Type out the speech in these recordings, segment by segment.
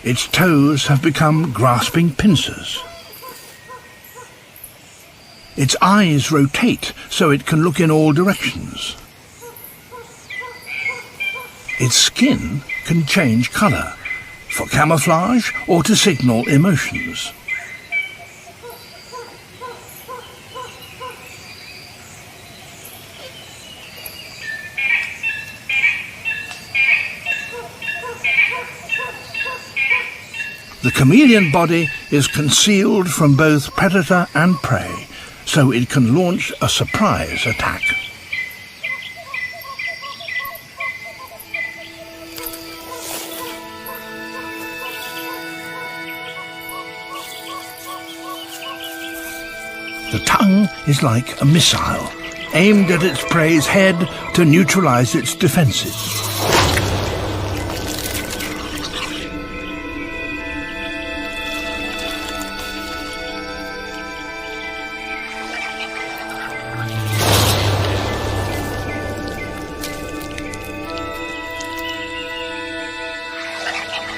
Its toes have become grasping pincers. Its eyes rotate so it can look in all directions. Its skin can change colour, for camouflage or to signal emotions. The chameleon body is concealed from both predator and prey, so it can launch a surprise attack. The tongue is like a missile, aimed at its prey's head to neutralize its defenses.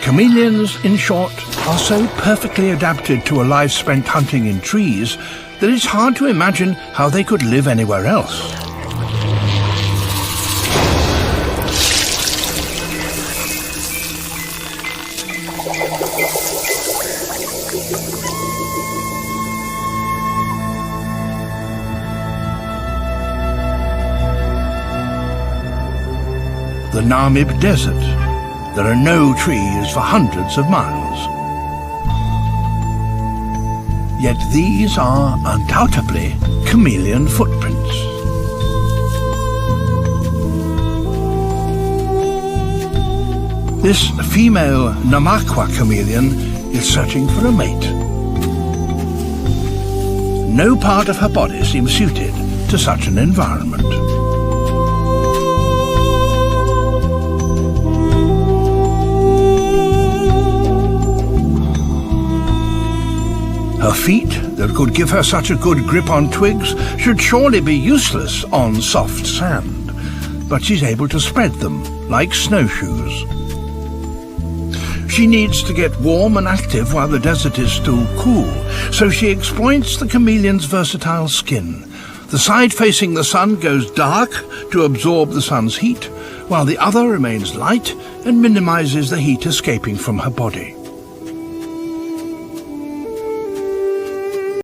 Chameleons, in short, are so perfectly adapted to a life spent hunting in trees that it's hard to imagine how they could live anywhere else. The Namib Desert. There are no trees for hundreds of miles. Yet these are undoubtedly chameleon footprints. This female Namakwa chameleon is searching for a mate. No part of her body seems suited to such an environment. Her feet, that could give her such a good grip on twigs, should surely be useless on soft sand, but she's able to spread them like snowshoes. She needs to get warm and active while the desert is still cool, so she exploits the chameleon's versatile skin. The side facing the sun goes dark to absorb the sun's heat, while the other remains light and minimizes the heat escaping from her body.